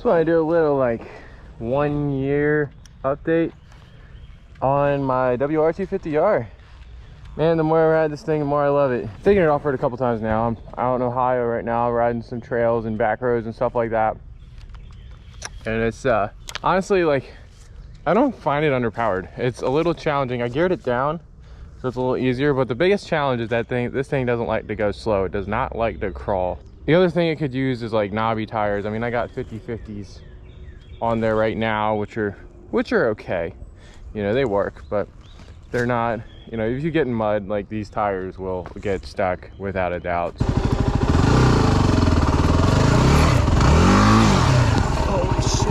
Just want to do a little like 1 year update on my WR250R. Man, the more I ride this thing, the more I love it. Taking it off-road a couple times now. I'm out in Ohio right now, riding some trails and back roads and stuff like that. And it's honestly, like, I don't find it underpowered. It's a little challenging. I geared it down, so it's a little easier, but the biggest challenge is that this thing doesn't like to go slow. It does not like to crawl. The other thing it could use is like knobby tires. I mean, I got 50/50s on there right now, which are okay. You know, they work, but they're not, you know, if you get in mud, like, these tires will get stuck without a doubt. Holy shit.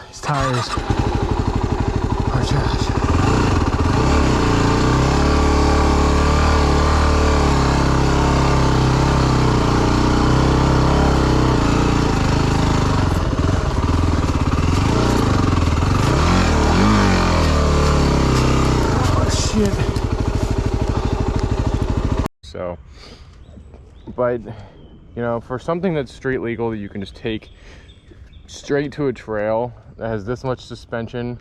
These tires are trash. So, but you know, for something that's street legal that you can just take straight to a trail that has this much suspension,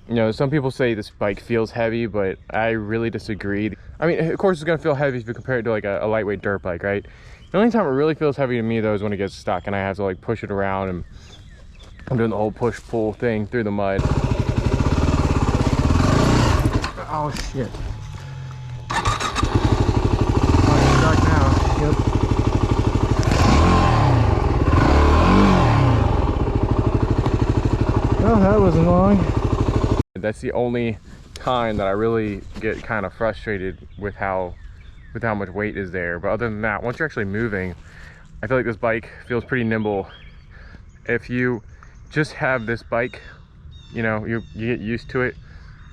you know, some people say this bike feels heavy, but I really disagree. I mean, of course it's gonna feel heavy if you compare it to like a lightweight dirt bike, right? The only time it really feels heavy to me though is when it gets stuck and I have to like push it around, and I'm doing the whole push-pull thing through the mud. Oh shit. Yep. Well, that wasn't long. That's the only time that I really get kind of frustrated with how much weight is there. But other than that, once you're actually moving, I feel like this bike feels pretty nimble. If you just have this bike, you know, you get used to it,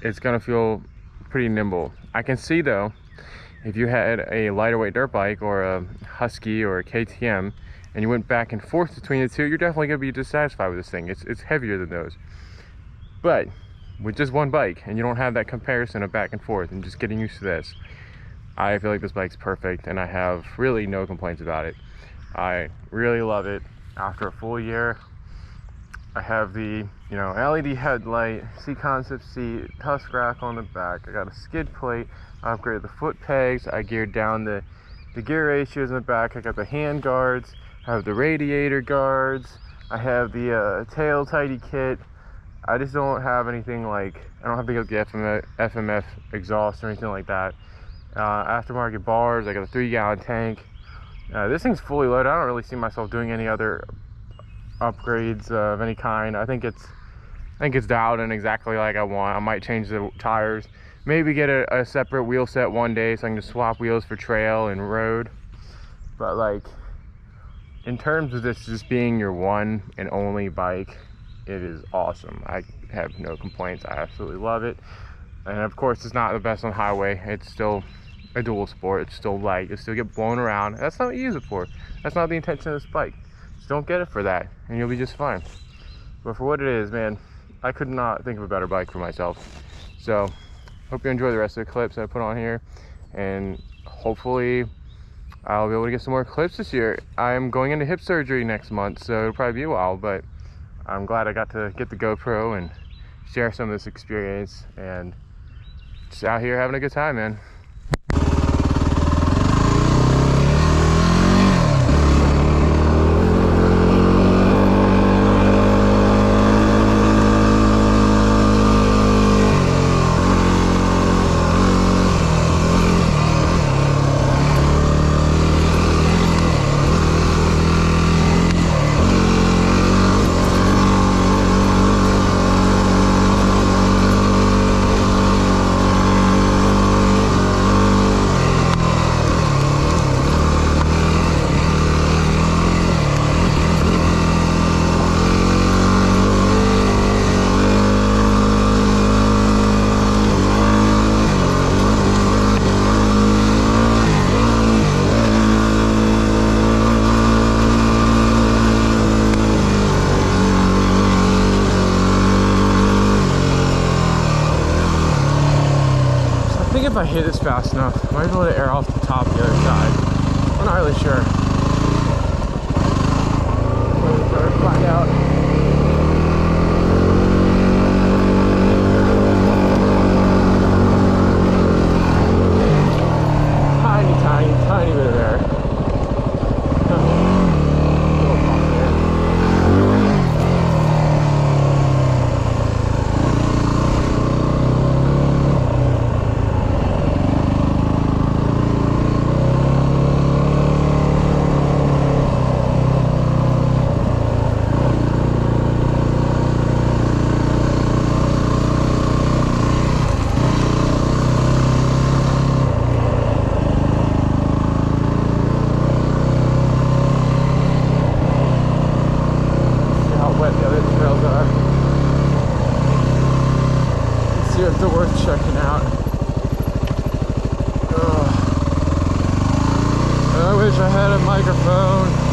it's gonna feel pretty nimble. I can see though, if you had a lighter weight dirt bike or a Husky or a KTM and you went back and forth between the two, you're definitely gonna be dissatisfied with this thing. It's heavier than those. But with just one bike and you don't have that comparison of back and forth and just getting used to this, I feel like this bike's perfect and I have really no complaints about it. I really love it. After a full year, I have the, you know, LED headlight, C-concept seat, tusk rack on the back. I got a skid plate. I upgraded the foot pegs. I geared down the gear ratios in the back. I got the hand guards. I have the radiator guards. I have the tail tidy kit. I just don't have anything like, I don't have the FMF exhaust or anything like that. Aftermarket bars. I got a 3-gallon tank. This thing's fully loaded. I don't really see myself doing any other upgrades of any kind. I think it's dialed in exactly like I want. I might change the tires, maybe get a separate wheel set one day so I can just swap wheels for trail and road. But like, in terms of this just being your one and only bike, it is awesome. I have no complaints. I absolutely love it. And of course, it's not the best on highway. It's still a dual sport. It's still light. You still get blown around. That's not what you use it for. That's not the intention of this bike. Just don't get it for that and you'll be just fine. But for what it is, man, I could not think of a better bike for myself. So hope you enjoy the rest of the clips I put on here, and hopefully I'll be able to get some more clips this year. I'm going into hip surgery next month, so it'll probably be a while, but I'm glad I got to get the GoPro and share some of this experience and just out here having a good time, man. if I hit this fast enough. I might be able to air off the top the other side. I'm not really sure. Let's try to find out. Tiny bit of air. If they're worth checking out. I wish I had a microphone.